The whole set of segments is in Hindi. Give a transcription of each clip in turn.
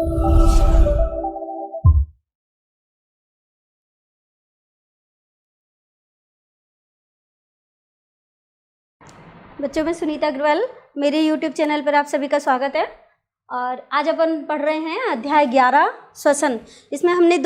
बच्चों, मैं सुनीता अग्रवाल, मेरे YouTube चैनल पर आप सभी का स्वागत है। और आज अपन पढ़ रहे हैं अध्याय 11 श्वसन। इसमें हमने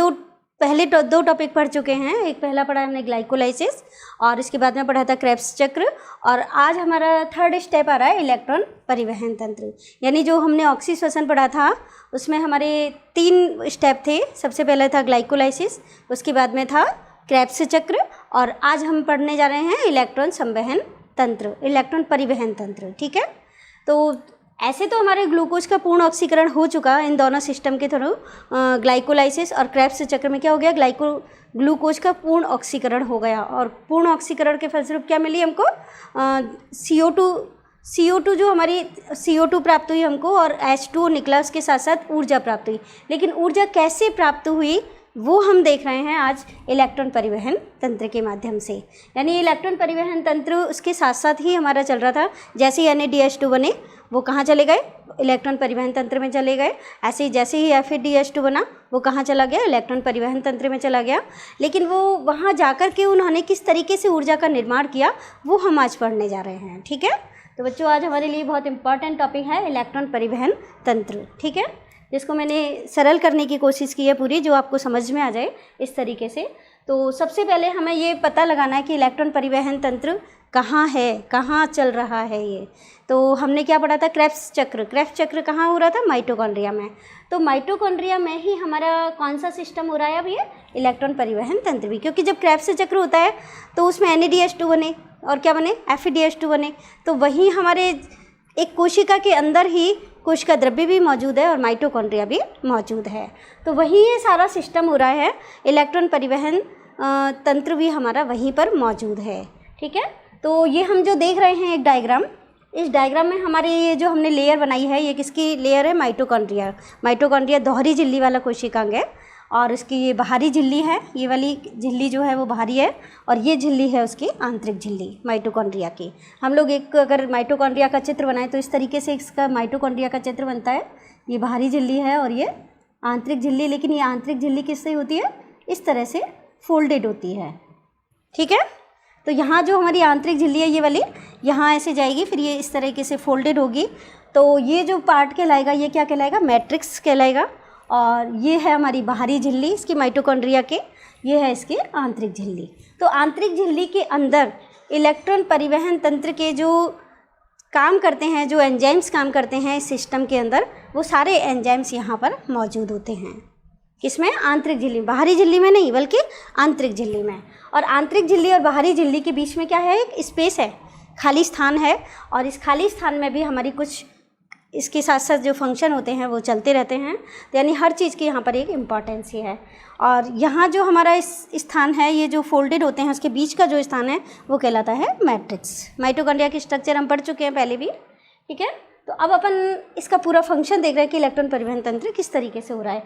पहले दो टॉपिक पढ़ चुके हैं। एक पहला पढ़ा हमने ग्लाइकोलाइसिस और इसके बाद में पढ़ा था क्रेब्स चक्र। और आज हमारा थर्ड स्टेप आ रहा है इलेक्ट्रॉन परिवहन तंत्र। यानी जो हमने ऑक्सी श्वसन पढ़ा था उसमें हमारे 3 स्टेप थे। सबसे पहले था ग्लाइकोलाइसिस, उसके बाद में था क्रेब्स चक्र, और आज हम पढ़ने जा रहे हैं इलेक्ट्रॉन संवहन तंत्र, इलेक्ट्रॉन परिवहन तंत्र। ठीक है, तो ऐसे तो हमारे ग्लूकोज का पूर्ण ऑक्सीकरण हो चुका इन दोनों सिस्टम के थ्रू। ग्लाइकोलाइसिस और क्रेब्स चक्र में क्या हो गया, ग्लूकोज का पूर्ण ऑक्सीकरण हो गया। और पूर्ण ऑक्सीकरण के फलस्वरूप क्या मिली हमको, CO2 जो हमारी CO2 प्राप्त हुई हमको, और H2O निकला, उसके साथ साथ ऊर्जा प्राप्त हुई। लेकिन ऊर्जा कैसे प्राप्त हुई वो हम देख रहे हैं आज इलेक्ट्रॉन परिवहन तंत्र के माध्यम से। यानी इलेक्ट्रॉन परिवहन तंत्र उसके साथ साथ ही हमारा चल रहा था। जैसे ही NADH2 बने वो कहाँ चले गए, इलेक्ट्रॉन परिवहन तंत्र में चले गए। ऐसे ही जैसे ही FADH2 बना वो कहाँ चला गया, इलेक्ट्रॉन परिवहन तंत्र में चला गया। लेकिन वो वहाँ जाकर के उन्होंने किस तरीके से ऊर्जा का निर्माण किया वो हम आज पढ़ने जा रहे हैं। ठीक है, तो बच्चों आज हमारे लिए बहुत इंपॉर्टेंट टॉपिक है इलेक्ट्रॉन परिवहन तंत्र। ठीक है, जिसको मैंने सरल करने की कोशिश की है पूरी, जो आपको समझ में आ जाए इस तरीके से। तो सबसे पहले हमें ये पता लगाना है कि इलेक्ट्रॉन परिवहन तंत्र कहाँ है, कहाँ चल रहा है ये। तो हमने क्या पढ़ा था, क्रेब्स चक्र। क्रेब्स चक्र कहाँ हो रहा था, माइटोकॉन्ड्रिया में। तो माइटोकॉन्ड्रिया में ही हमारा कौन सा सिस्टम हो रहा है अब, ये इलेक्ट्रॉन परिवहन तंत्र भी। क्योंकि जब क्रेब्स चक्र होता है तो उसमें NADH2 बने और क्या बने, FADH2 बने। तो वहीं हमारे एक कोशिका के अंदर ही कोशिका द्रव्य भी मौजूद है और माइटोकॉन्ड्रिया भी मौजूद है। तो वहीं ये सारा सिस्टम हो रहा है, इलेक्ट्रॉन परिवहन तंत्र भी हमारा वहीं पर मौजूद है। ठीक है, तो ये हम जो देख रहे हैं एक डायग्राम, इस डायग्राम में हमारे ये जो हमने लेयर बनाई है, ये किसकी लेयर है, माइटोकॉन्ड्रिया। माइटोकॉन्ड्रिया दोहरी झिल्ली वाला कोशिकांग है और इसकी ये बाहरी झिल्ली है, ये वाली झिल्ली जो है वो बाहरी है, और ये झिल्ली है उसकी आंतरिक झिल्ली माइटोकॉन्ड्रिया की। हम लोग एक अगर माइटोकॉन्ड्रिया का चित्र बनाएं तो इस तरीके से इसका माइटोकॉन्ड्रिया का चित्र बनता है। ये बाहरी झिल्ली है और ये आंतरिक झिल्ली। लेकिन ये आंतरिक झिल्ली किससे होती है, इस तरह से फोल्डेड होती है। ठीक है, तो यहाँ जो हमारी आंतरिक झिल्ली है ये वाली, यहाँ ऐसे जाएगी, फिर ये इस तरीके से फोल्डेड होगी। तो ये जो पार्ट कहलाएगा, ये क्या कहलाएगा, मैट्रिक्स कहलाएगा। और ये है हमारी बाहरी झिल्ली इसकी माइटोकॉन्ड्रिया के, ये है इसकी आंतरिक झिल्ली। तो आंतरिक झिल्ली के अंदर इलेक्ट्रॉन परिवहन तंत्र के जो काम करते हैं, जो एंजाइम्स काम करते हैं इस सिस्टम के अंदर, वो सारे एंजाइम्स यहाँ पर मौजूद होते हैं। किसमें, आंतरिक झिल्ली, बाहरी झिल्ली में नहीं बल्कि आंतरिक झिल्ली में। और आंतरिक झिल्ली और बाहरी झिल्ली के बीच में क्या है, एक स्पेस है, खाली स्थान है। और इस खाली स्थान में भी हमारी कुछ इसके साथ साथ जो फंक्शन होते हैं वो चलते रहते हैं। तो यानी हर चीज़ की यहाँ पर एक इम्पॉर्टेंस ही है। और यहाँ जो हमारा इस स्थान है, ये जो फोल्डेड होते हैं उसके बीच का जो स्थान है वो कहलाता है मैट्रिक्स। माइटोकॉन्ड्रिया की स्ट्रक्चर हम पढ़ चुके हैं पहले भी। ठीक है, तो अब अपन इसका पूरा फंक्शन देख रहे हैं कि इलेक्ट्रॉन परिवहन तंत्र किस तरीके से हो रहा है।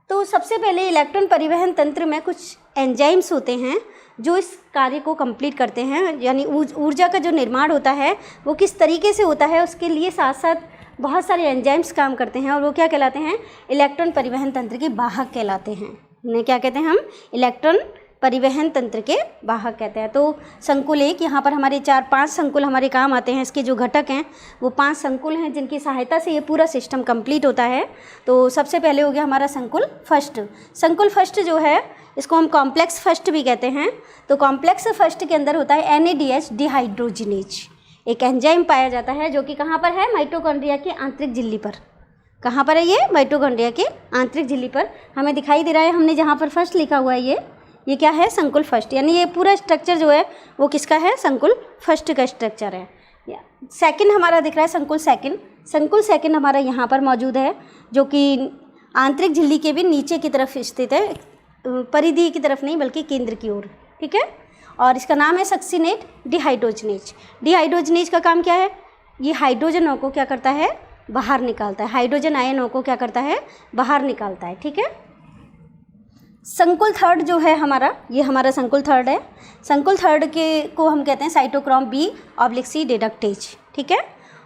तो सबसे पहले इलेक्ट्रॉन परिवहन तंत्र में कुछ एंजाइम्स होते हैं जो इस कार्य को कंप्लीट करते हैं। यानी ऊर्जा का जो निर्माण होता है वो किस तरीके से होता है, उसके लिए साथ साथ बहुत सारे एंजाइम्स काम करते हैं। और वो क्या कहलाते हैं, इलेक्ट्रॉन परिवहन तंत्र के वाहक कहलाते हैं। इन्हें क्या कहते हैं हम, इलेक्ट्रॉन परिवहन तंत्र के वाहक कहते हैं। तो संकुल एक, यहाँ पर हमारे 4-5 संकुल हमारे काम आते हैं। इसके जो घटक हैं वो 5 संकुल हैं जिनकी सहायता से ये पूरा सिस्टम कंप्लीट होता है। तो सबसे पहले हो गया हमारा संकुल फर्स्ट। संकुल फर्स्ट जो है इसको हम कॉम्प्लेक्स फर्स्ट भी कहते हैं। तो कॉम्प्लेक्स फर्स्ट के अंदर होता है NADH डिहाइड्रोजिनेज, एक एंजाइम पाया जाता है जो कि कहाँ पर है, माइटोकॉन्ड्रिया की आंतरिक झिल्ली पर। कहाँ पर है ये, माइटोकॉन्ड्रिया के आंतरिक झिल्ली पर हमें दिखाई दे रहा है। हमने जहाँ पर फर्स्ट लिखा हुआ है ये क्या है, संकुल फर्स्ट। यानी ये पूरा स्ट्रक्चर जो है वो किसका है, संकुल फर्स्ट का स्ट्रक्चर है। सेकंड हमारा दिख रहा है संकुल सेकंड। संकुल सेकंड हमारा यहाँ पर मौजूद है जो कि आंतरिक झिल्ली के भी नीचे की तरफ स्थित है, परिधि की तरफ नहीं बल्कि केंद्र की ओर। ठीक है, और इसका नाम है सक्सिनेट डिहाइड्रोजनेज। डिहाइड्रोजनेज का काम क्या है, ये हाइड्रोजनों को क्या करता है, बाहर निकालता है। हाइड्रोजन आयनों को क्या करता है, बाहर निकालता है। ठीक है, संकुल थर्ड जो है हमारा, ये हमारा संकुल थर्ड है। संकुल थर्ड के को हम कहते हैं साइटोक्रोम B/C डिडक्टेज। ठीक है,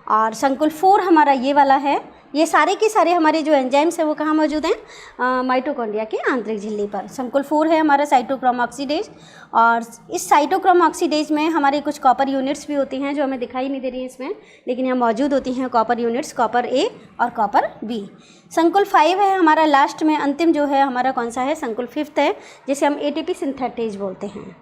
और संकुल 4 हमारा ये वाला है, ये सारे के सारे हमारे जो एंजाइम्स हैं वो कहाँ मौजूद हैं, माइटोकॉन्ड्रिया के आंतरिक झिल्ली पर। संकुल 4 है हमारा साइटोक्रोम ऑक्सीडेज, और इस साइटोक्रोम ऑक्सीडेज में हमारे कुछ कॉपर यूनिट्स भी होती हैं जो हमें दिखाई नहीं दे रही है इसमें, लेकिन यहाँ मौजूद होती हैं कॉपर यूनिट्स, कॉपर ए और कॉपर बी। संकुल 5 है हमारा लास्ट में, अंतिम जो है हमारा कौन सा है, संकुल 5 है, जिसे हम एटीपी सिंथेटेज बोलते हैं।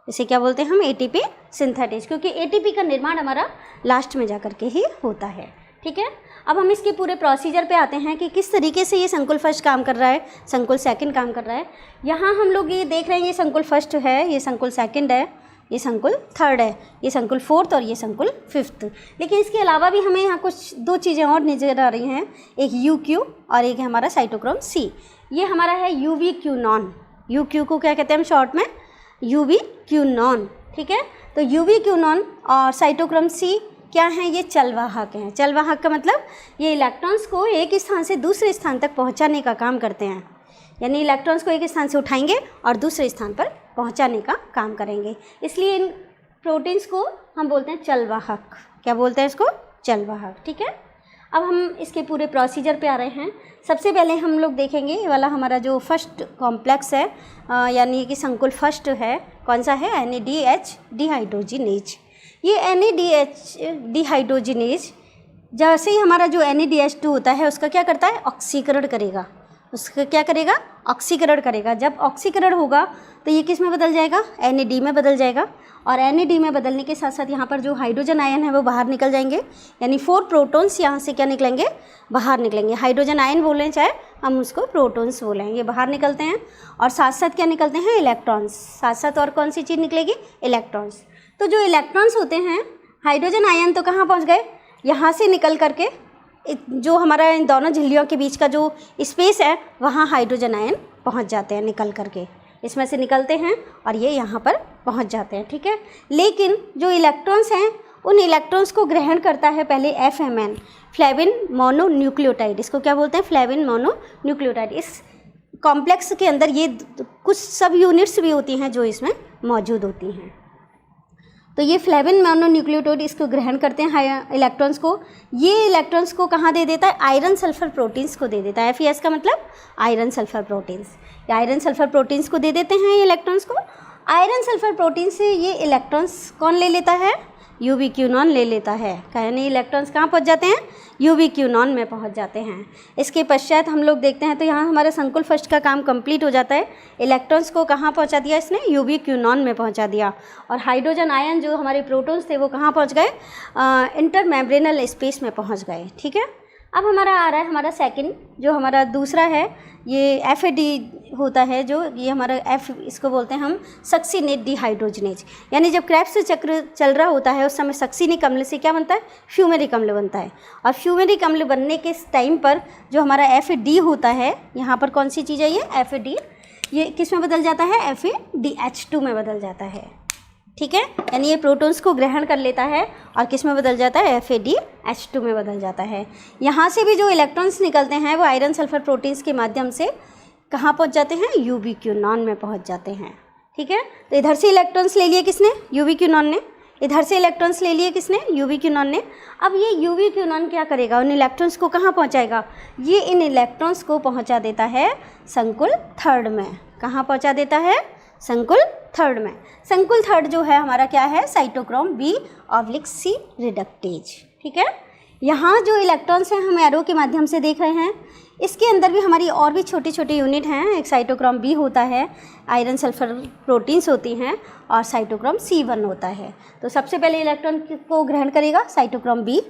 इसे क्या बोलते हैं हम, एटीपी सिंथेटेज, क्योंकि एटीपी का निर्माण हमारा लास्ट में जाकर के ही होता है। ठीक है, अब हम इसके पूरे प्रोसीजर पे आते हैं कि किस तरीके से ये संकुल फर्स्ट काम कर रहा है, संकुल सेकंड काम कर रहा है। यहाँ हम लोग ये देख रहे हैं, ये संकुल फर्स्ट है, ये संकुल सेकंड है, ये संकुल थर्ड है, ये संकुल फोर्थ और ये संकुल फिफ्थ। लेकिन इसके अलावा भी हमें यहाँ कुछ 2 चीज़ें और नज़र आ रही हैं, एक UQ और एक है हमारा साइटोक्रोम C। ये हमारा है UBQ-नॉन, UQ को क्या कहते हैं हम शॉर्ट में, UBQ-नॉन। ठीक है, तो UBQ-नॉन और साइटोक्रोम C क्या हैं, ये चलवाहक हैं। चलवाहक का मतलब ये इलेक्ट्रॉन्स को एक स्थान से दूसरे स्थान तक पहुंचाने का काम करते हैं, यानी इलेक्ट्रॉन्स को एक स्थान से उठाएंगे और दूसरे स्थान पर पहुंचाने का काम करेंगे। इसलिए इन प्रोटीन्स को हम बोलते हैं चलवाहक। क्या बोलते हैं इसको, चलवाहक। ठीक है, अब हम इसके पूरे प्रोसीजर पे आ रहे हैं। सबसे पहले हम लोग देखेंगे ये वाला हमारा जो फर्स्ट कॉम्प्लेक्स है, यानी कि संकुल फर्स्ट है, कौन सा है, NADH डिहाइड्रोजिनेज। ये NADH डिहाइड्रोजिनेज जैसे ही हमारा जो NADH2 होता है उसका क्या करता है, ऑक्सीकरण करेगा। उसका क्या करेगा, ऑक्सीकरण करेगा। जब ऑक्सीकरण होगा तो ये किस में बदल जाएगा, NAD में बदल जाएगा, और NAD में बदलने के साथ साथ यहाँ पर जो हाइड्रोजन आयन है वो बाहर निकल जाएंगे, यानी 4 प्रोटॉन्स यहाँ से क्या निकलेंगे, बाहर निकलेंगे। हाइड्रोजन आयन बोलें चाहे हम उसको प्रोटॉन्स बोलें, ये बाहर निकलते हैं, और साथ साथ क्या निकलते हैं, इलेक्ट्रॉन्स। साथ साथ और कौन सी चीज़ निकलेगी, इलेक्ट्रॉन्स। तो जो इलेक्ट्रॉन्स होते हैं, हाइड्रोजन आयन तो कहाँ पहुँच गए, यहाँ से निकल करके जो हमारा इन दोनों झिल्लियों के बीच का जो स्पेस है वहाँ हाइड्रोजन आयन पहुँच जाते हैं, निकल करके इसमें से निकलते हैं और ये यहाँ पर पहुँच जाते हैं। ठीक है, लेकिन जो इलेक्ट्रॉन्स हैं उन इलेक्ट्रॉन्स को ग्रहण करता है पहले FMN, फ्लेविन मोनोन्यूक्लियोटाइड। इसको क्या बोलते हैं, फ्लेविन मोनोन्यूक्लियोटाइड। इस कॉम्प्लेक्स के अंदर ये कुछ सब यूनिट्स भी होती हैं जो इसमें मौजूद होती हैं। तो ये फ्लेविन मोनोन्यूक्लियोटाइड इसको ग्रहण करते हैं इलेक्ट्रॉन्स को। ये इलेक्ट्रॉन्स को कहाँ दे देता है, आयरन सल्फर प्रोटीन्स को दे देता है। FeS का मतलब आयरन सल्फर प्रोटीन्स, या आयरन सल्फर प्रोटीन्स को दे देते हैं ये इलेक्ट्रॉन्स को। आयरन सल्फर प्रोटीन से ये इलेक्ट्रॉन्स कौन ले लेता है, UBQ-नॉन ले लेता है। यानी इलेक्ट्रॉन्स कहाँ पहुँच जाते हैं, UBQ-नॉन में पहुँच जाते हैं। इसके पश्चात हम लोग देखते हैं तो यहाँ हमारा संकुल फर्स्ट का काम कंप्लीट हो जाता है। इलेक्ट्रॉन्स को कहाँ पहुँचा दिया इसने, UBQ-नॉन में पहुँचा दिया, और हाइड्रोजन आयन जो हमारे प्रोटॉन्स थे वो कहाँ पहुँच गए, इंटरमेम्ब्रेनल स्पेस में पहुँच गए। ठीक है, अब हमारा आ रहा है हमारा सेकंड, जो हमारा दूसरा है ये FAD होता है, जो ये हमारा इसको बोलते हैं हम सक्सिनेट डिहाइड्रोजिनेज। यानी जब क्रेब्स चक्र चल रहा होता है उस समय सक्सिनिक अम्ल से क्या बनता है, फ्यूमेरिक अम्ल बनता है, और फ्यूमेरिक अम्ल बनने के टाइम पर जो हमारा FAD होता है, यहाँ पर कौन सी चीज़ है ये FAD, ये किस में बदल जाता है, FADH2 में बदल जाता है। ठीक है, यानी ये प्रोटॉन्स को ग्रहण कर लेता है और किस में बदल जाता है, FADH2 में बदल जाता है। यहाँ से भी जो इलेक्ट्रॉन्स निकलते हैं वो आयरन सल्फर प्रोटीन्स के माध्यम से कहाँ पहुँच जाते हैं, UBQ-नॉन में पहुँच जाते हैं। ठीक है, तो इधर से इलेक्ट्रॉन्स ले लिए किसने, UBQ-नॉन ने, इधर से इलेक्ट्रॉन्स ले लिए किसने, UBQ-नॉन ने। अब ये UBQ-नॉन क्या करेगा, उन इलेक्ट्रॉन्स को कहाँ पहुँचाएगा, ये इन इलेक्ट्रॉन्स को पहुँचा देता है संकुल थर्ड में। कहाँ पहुँचा देता है, संकुल थर्ड में। संकुल थर्ड जो है हमारा क्या है, साइटोक्रोम B/C रिडक्टेज। ठीक है, यहाँ जो इलेक्ट्रॉन्स हैं हम एरो के माध्यम से देख रहे हैं, इसके अंदर भी हमारी और भी छोटी छोटी यूनिट हैं। एक साइटोक्रोम B होता है, आयरन सल्फर प्रोटीन्स होती हैं, और साइटोक्रोम C1 होता है। तो सबसे पहले इलेक्ट्रॉन को ग्रहण करेगा साइटोक्रोम B।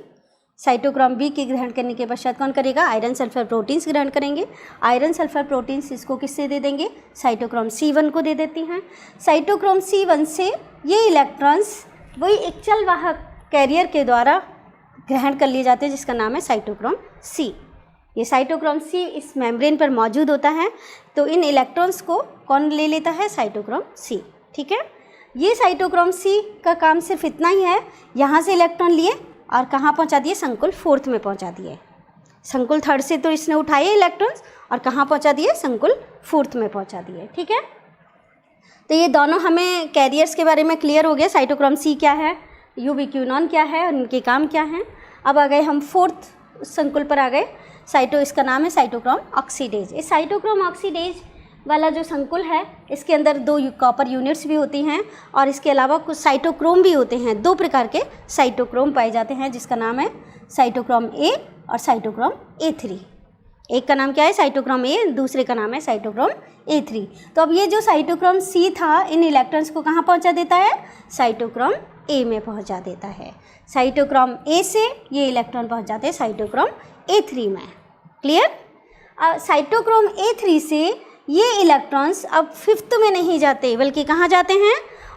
साइटोक्रोम B के ग्रहण करने के पश्चात कौन करेगा, आयरन सल्फर प्रोटीन्स ग्रहण करेंगे। आयरन सल्फर प्रोटीन्स इसको किससे दे देंगे, साइटोक्रोम C1 को दे देती हैं। साइटोक्रोम C1 से ये इलेक्ट्रॉन्स वही एक चलवाहक कैरियर के द्वारा ग्रहण कर लिए जाते हैं जिसका नाम है साइटोक्रोम C। ये साइटोक्रोम C इस मेम्ब्रेन पर मौजूद होता है, तो इन इलेक्ट्रॉन्स को कौन ले लेता है, साइटोक्रोम C। ठीक है, ये साइटोक्रोम C का काम सिर्फ इतना ही है, यहाँ से इलेक्ट्रॉन लिए और कहाँ पहुँचा दिए, संकुल फोर्थ में पहुँचा दिए। संकुल थर्ड से तो इसने उठाए इलेक्ट्रॉन्स और कहाँ पहुँचा दिए, संकुल फोर्थ में पहुँचा दिए। ठीक है, तो ये दोनों हमें कैरियर्स के बारे में क्लियर हो गया, साइटोक्रोम C क्या है, UBQ-नॉन क्या है और इनके काम क्या हैं। अब आ गए हम फोर्थ संकुल पर आ गए। इसका नाम है साइटोक्रोम ऑक्सीडेज। इस साइटोक्रोम ऑक्सीडेज वाला जो संकुल है इसके अंदर 2 कॉपर यूनिट्स भी होती हैं और इसके अलावा कुछ साइटोक्रोम भी होते हैं। 2 प्रकार के साइटोक्रोम पाए जाते हैं जिसका नाम है साइटोक्रोम ए और साइटोक्रोम A3। एक का नाम क्या है साइटोक्रोम ए, दूसरे का नाम है साइटोक्रोम A3। तो अब ये जो साइटोक्रोम C था इन इलेक्ट्रॉन्स को कहाँ पहुँचा देता है, साइटोक्रोम A में पहुँचा देता है। साइटोक्रोम A से ये इलेक्ट्रॉन पहुँच जाते हैं साइटोक्रोम A3 में। क्लियर। साइटोक्रोम A3 से ये इलेक्ट्रॉन्स अब 5th में नहीं जाते बल्कि कहाँ जाते हैं,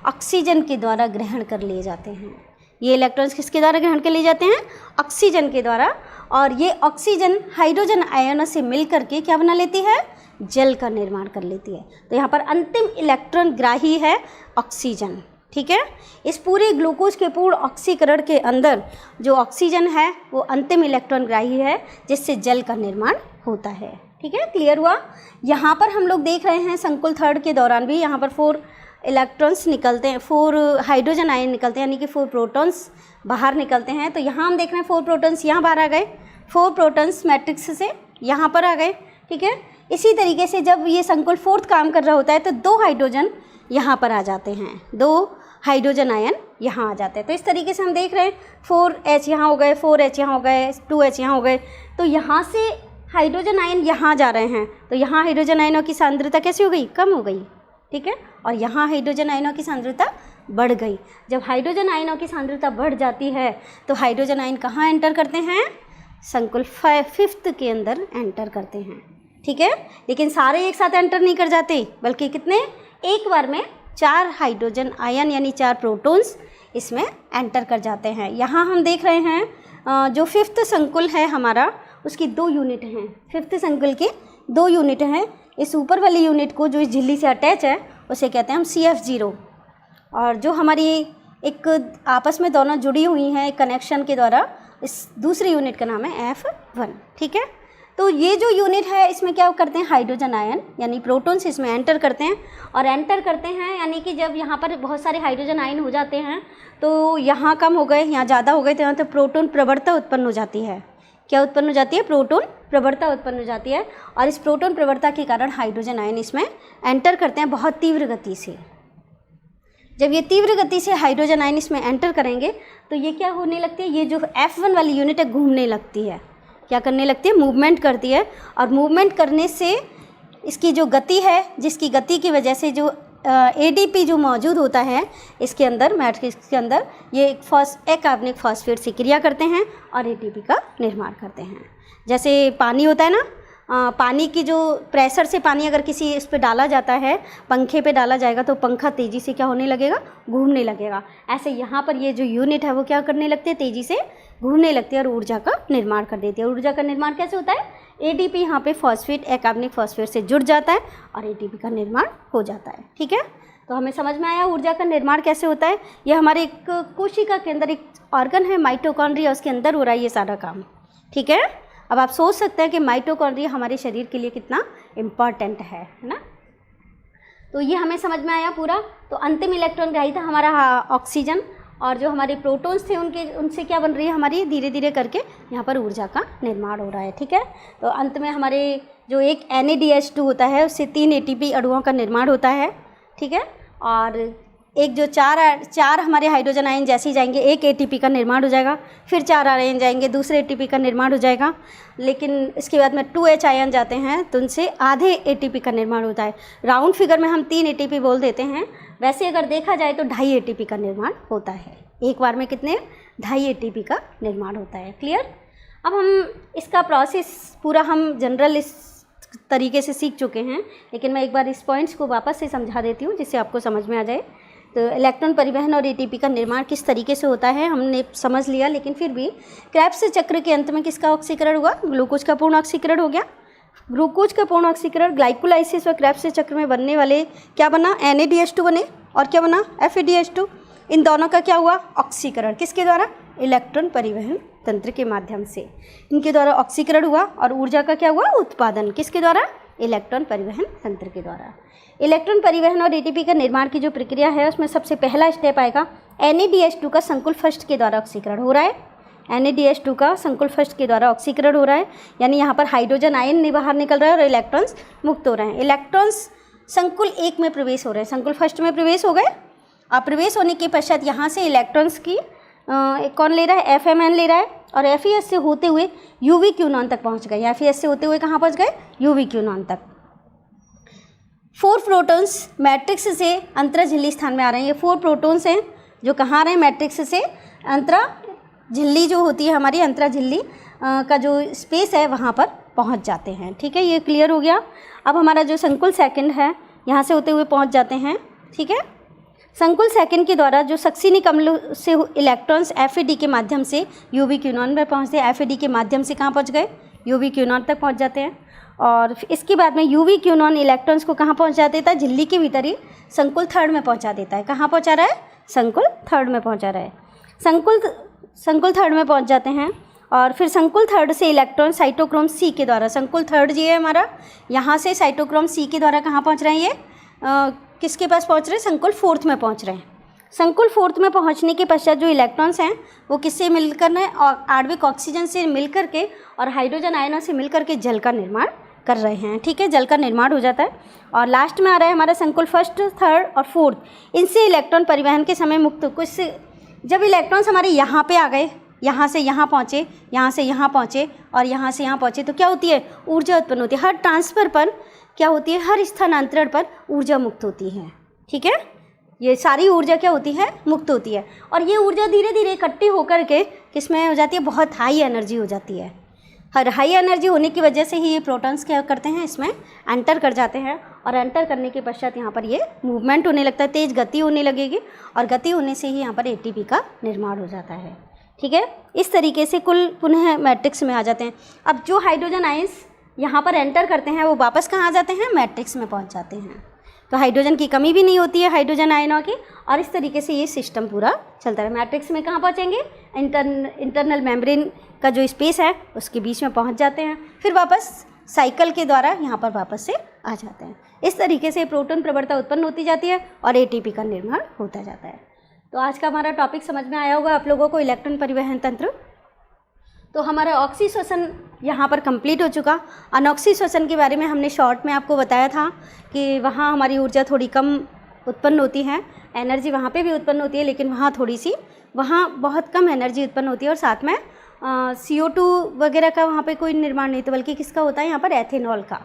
ऑक्सीजन के द्वारा ग्रहण कर लिए जाते हैं। ये इलेक्ट्रॉन्स किसके द्वारा ग्रहण कर लिए जाते हैं, ऑक्सीजन के द्वारा। और ये ऑक्सीजन हाइड्रोजन आयनों से मिल करके क्या बना लेती है, जल का निर्माण कर लेती है। तो यहाँ पर अंतिम इलेक्ट्रॉन ग्राही है ऑक्सीजन। ठीक है, इस पूरे ग्लूकोज के पूर्ण ऑक्सीकरण के अंदर जो ऑक्सीजन है वो अंतिम इलेक्ट्रॉन ग्राही है जिससे जल का निर्माण होता है। ठीक है, क्लियर हुआ। यहाँ पर हम लोग देख रहे हैं संकुल 3rd के दौरान भी यहाँ पर 4 इलेक्ट्रॉन्स निकलते हैं, 4 हाइड्रोजन आयन निकलते हैं, यानी कि 4 प्रोटॉन्स बाहर निकलते हैं। तो यहाँ हम देख रहे हैं 4 प्रोटॉन्स यहाँ बाहर आ गए, 4 प्रोटॉन्स मैट्रिक्स से यहाँ पर आ गए। ठीक है, इसी तरीके से जब ये संकुल 4th काम कर रहा होता है तो 2 हाइड्रोजन यहाँ पर आ जाते हैं, 2 हाइड्रोजन आयन यहाँ आ जाते हैं। तो इस तरीके से हम देख रहे हैं 4H यहाँ हो गए, 4H यहाँ हो गए, 2H यहाँ हो गए। तो यहाँ से हाइड्रोजन आयन यहाँ जा रहे हैं तो यहाँ हाइड्रोजन आयनों की सांद्रता कैसी हो गई, कम हो गई। ठीक है, और यहाँ हाइड्रोजन आयनों की सांद्रता बढ़ गई। जब हाइड्रोजन आयनों की सांद्रता बढ़ जाती है तो हाइड्रोजन आयन कहाँ एंटर करते हैं, संकुल 5th के अंदर एंटर करते हैं। ठीक है, लेकिन सारे एक साथ एंटर नहीं कर जाते बल्कि कितने, एक बार में 4 हाइड्रोजन आयन यानी 4 प्रोटॉन्स इसमें एंटर कर जाते हैं। यहाँ हम देख रहे हैं जो 5th संकुल है हमारा उसकी 2 यूनिट हैं, 5th संकुल की 2 यूनिट हैं। इस ऊपर वाली यूनिट को जो इस झिल्ली से अटैच है उसे कहते हैं हम CF0, और जो हमारी एक आपस में दोनों जुड़ी हुई हैं एक कनेक्शन के द्वारा, इस दूसरी यूनिट का नाम है F1। ठीक है, तो ये जो यूनिट है इसमें क्या करते हैं, हाइड्रोजन आयन यानी प्रोटॉन्स इसमें एंटर करते हैं। और एंटर करते हैं यानी कि जब यहाँ पर बहुत सारे हाइड्रोजन आयन हो जाते हैं तो यहाँ कम हो गए, यहाँ ज़्यादा हो गए, तो यहाँ तो प्रोटॉन प्रवणता उत्पन्न हो जाती है। क्या उत्पन्न हो जाती है, प्रोटॉन प्रवणता उत्पन्न हो जाती है। और इस प्रोटॉन प्रवणता के कारण हाइड्रोजन आयन इसमें एंटर करते हैं बहुत तीव्र गति से। जब ये तीव्र गति से हाइड्रोजन आयन इसमें एंटर करेंगे तो ये क्या होने लगती है, ये जो F1 वाली यूनिट है घूमने लगती है। क्या करने लगती है, मूवमेंट करती है। और मूवमेंट करने से इसकी जो गति है, जिसकी गति की वजह से जो ADP जो मौजूद होता है इसके अंदर, मैट्रिक्स के अंदर, ये एक कार्बनिक फॉस्फेट से क्रिया करते हैं और ATP का निर्माण करते हैं। जैसे पानी होता है ना, पानी की जो प्रेशर से पानी अगर किसी इस पे डाला जाता है, पंखे पे डाला जाएगा तो पंखा तेज़ी से क्या होने लगेगा, घूमने लगेगा। ऐसे यहाँ पर ये जो यूनिट है वो क्या करने लगती है, तेज़ी से घूमने लगती है और ऊर्जा का निर्माण कर देती है। ऊर्जा का निर्माण कैसे होता है, ADP यहाँ पे फॉस्फेट कार्बनिक फॉस्फेट से जुड़ जाता है और ATP का निर्माण हो जाता है। ठीक है, तो हमें समझ में आया ऊर्जा का निर्माण कैसे होता है। ये हमारे एक कोशिका के अंदर एक ऑर्गन है माइटोकॉन्ड्रिया, उसके अंदर हो रहा है ये सारा काम। ठीक है, अब आप सोच सकते हैं कि माइटोकॉन्ड्रिया हमारे शरीर के लिए कितना इम्पॉर्टेंट है ना। तो ये हमें समझ में आया पूरा। तो अंतिम इलेक्ट्रॉन ग्राही था हमारा ऑक्सीजन, और जो हमारे प्रोटॉन्स थे उनसे क्या बन रही है हमारी, धीरे धीरे करके यहाँ पर ऊर्जा का निर्माण हो रहा है। ठीक है, तो अंत में हमारे जो एक NADH2 होता है उससे 3 ATP अणुओं का निर्माण होता है। ठीक है, और एक जो चार हमारे हाइड्रोजन आयन जैसे ही जाएंगे एक ATP का निर्माण हो जाएगा, फिर 4 आयन जाएंगे दूसरे ATP का निर्माण हो जाएगा। लेकिन इसके बाद में 2H आयन जाते हैं तो उनसे आधे ATP का निर्माण होता है। राउंड फिगर में हम 3 ATP बोल देते हैं, वैसे अगर देखा जाए तो 2.5 ATP का निर्माण होता है। एक बार में कितने, 2.5 ATP का निर्माण होता है। क्लियर। अब हम इसका प्रोसेस पूरा हम जनरल इस तरीके से सीख चुके हैं, लेकिन मैं एक बार इस पॉइंट्स को वापस से समझा देती हूँ जिससे आपको समझ में आ जाए। तो इलेक्ट्रॉन परिवहन और ATP का निर्माण किस तरीके से होता है हमने समझ लिया, लेकिन फिर भी क्रेब्स चक्र के अंत में किसका ऑक्सीकरण हुआ, ग्लूकोज का पूर्ण ऑक्सीकरण हो गया। ग्लूकोज का पूर्ण ऑक्सीकरण ग्लाइकोलाइसिस और क्रेब्स चक्र में बनने वाले क्या बना, NADH2 बने, और क्या बना, FADH2। इन दोनों का क्या हुआ, ऑक्सीकरण, किसके द्वारा, इलेक्ट्रॉन परिवहन तंत्र के माध्यम से इनके द्वारा ऑक्सीकरण हुआ। और ऊर्जा का क्या हुआ, उत्पादन, किसके द्वारा, इलेक्ट्रॉन परिवहन तंत्र के द्वारा। इलेक्ट्रॉन परिवहन और ATP का निर्माण की जो प्रक्रिया है उसमें सबसे पहला स्टेप आएगा NADH2 का संकुल फर्स्ट के द्वारा ऑक्सीकरण हो रहा है। NaDH2 का संकुल फर्स्ट के द्वारा ऑक्सीकरण हो रहा है, यानी यहाँ पर हाइड्रोजन आयन बाहर निकल रहा है और इलेक्ट्रॉन्स मुक्त हो रहे हैं। इलेक्ट्रॉन्स संकुल एक में प्रवेश हो रहे हैं, संकुल फर्स्ट में प्रवेश हो गए। अब प्रवेश होने के पश्चात यहाँ से इलेक्ट्रॉन्स की कौन ले रहा है, FMN ले रहा है, और FeS से होते हुए UV क्यूनॉन तक पहुँच गए। FeS से होते हुए कहाँ पहुँच गए, UV क्यूनॉन तक। 4 प्रोटॉन्स मैट्रिक्स से अंतरा झिल्ली स्थान में आ रहे हैं। ये 4 प्रोटॉन्स हैं जो कहाँ आ रहे हैं, मैट्रिक्स से अंतरा झिल्ली जो होती है हमारी अंतरा झिल्ली का जो स्पेस है वहाँ पर पहुँच जाते हैं। ठीक है, ये क्लियर हो गया। अब हमारा जो संकुल सेकंड है यहाँ से होते हुए पहुँच जाते हैं। ठीक है, संकुल सेकंड के द्वारा जो सक्सीनिक अम्ल से इलेक्ट्रॉन्स FAD के माध्यम से UV क्यूनॉन में पहुँचते हैं। FAD के माध्यम से कहाँ पहुँच गए, UV क्यूनॉन तक पहुँच जाते हैं। और इसके बाद में UV क्यूनॉन इलेक्ट्रॉन्स को कहाँ पहुँचा देता है, झिल्ली के भीतर ही संकुल थर्ड में पहुँचा देता है। कहाँ पहुँचा रहा है, संकुल थर्ड में पहुँचा रहा है। संकुल थर्ड में पहुँच जाते हैं और फिर संकुल थर्ड से इलेक्ट्रॉन साइटोक्रोम C के द्वारा, संकुल थर्ड जी है हमारा, यहाँ से साइटोक्रोम C के द्वारा कहाँ पहुँच रहे हैं, ये किसके पास पहुँच रहे हैं, संकुल फोर्थ में पहुँच रहे हैं। संकुल फोर्थ में पहुँचने के पश्चात जो इलेक्ट्रॉन्स हैं वो किससे मिलकर है, आणविक ऑक्सीजन से मिलकर के और हाइड्रोजन आयनों से मिलकर के जल का निर्माण कर रहे हैं। ठीक है, जल का निर्माण हो जाता है। और लास्ट में आ रहा है हमारा संकुल फर्स्ट, थर्ड और फोर्थ, इनसे इलेक्ट्रॉन परिवहन के समय मुक्त कुछ, जब इलेक्ट्रॉन्स हमारे यहाँ पे आ गए, यहाँ से यहाँ पहुँचे, यहाँ से यहाँ पहुँचे और यहाँ से यहाँ पहुँचे, तो क्या होती है, ऊर्जा उत्पन्न होती है। हर ट्रांसफ़र पर क्या होती है, हर स्थानांतरण पर ऊर्जा मुक्त होती है। ठीक है, ये सारी ऊर्जा क्या होती है, मुक्त होती है। और ये ऊर्जा धीरे धीरे इकट्ठी होकर के किस में हो जाती है, बहुत हाई एनर्जी हो जाती है। हर हाई एनर्जी होने की वजह से ही ये प्रोटॉन्स क्या करते हैं, इसमें एंटर कर जाते हैं। और एंटर करने के पश्चात यहाँ पर ये मूवमेंट होने लगता है, तेज़ गति होने लगेगी और गति होने से ही यहाँ पर ATP का निर्माण हो जाता है। ठीक है, इस तरीके से कुल पुनः मैट्रिक्स में आ जाते हैं। अब जो हाइड्रोजन आयंस यहाँ पर एंटर करते हैं वो वापस कहाँ आ जाते हैं, मैट्रिक्स में पहुँच जाते हैं। तो हाइड्रोजन की कमी भी नहीं होती है, हाइड्रोजन आयनों की, और इस तरीके से ये सिस्टम पूरा चलता है। मैट्रिक्स में कहाँ पहुँचेंगे, इंटरनल मेम्ब्रेन का जो स्पेस है उसके बीच में पहुँच जाते हैं, फिर वापस साइकिल के द्वारा यहाँ पर वापस से आ जाते हैं। इस तरीके से प्रोटॉन प्रवणता उत्पन्न होती जाती है और ATP का निर्माण होता जाता है। तो आज का हमारा टॉपिक समझ में आया होगा आप लोगों को, इलेक्ट्रॉन परिवहन तंत्र। तो हमारा ऑक्सीश्वसन यहाँ पर कंप्लीट हो चुका। अनऑक्सीश्वसन के बारे में हमने शॉर्ट में आपको बताया था कि वहाँ हमारी ऊर्जा थोड़ी कम उत्पन्न होती है, एनर्जी वहाँ पे भी उत्पन्न होती है, लेकिन वहाँ बहुत कम एनर्जी उत्पन्न होती है और साथ में CO2 वगैरह का वहाँ पे कोई निर्माण नहीं, तो बल्कि किसका होता है, यहाँ पर एथेनॉल का,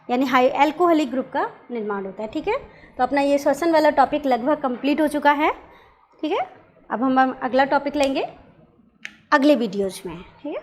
यानी हाई एल्कोहलिक ग्रुप का निर्माण होता है। ठीक है, तो अपना ये श्वसन वाला टॉपिक लगभग कंप्लीट हो चुका है। ठीक है, अब हम अगला टॉपिक लेंगे अगले वीडियोज़ में। ठीक है।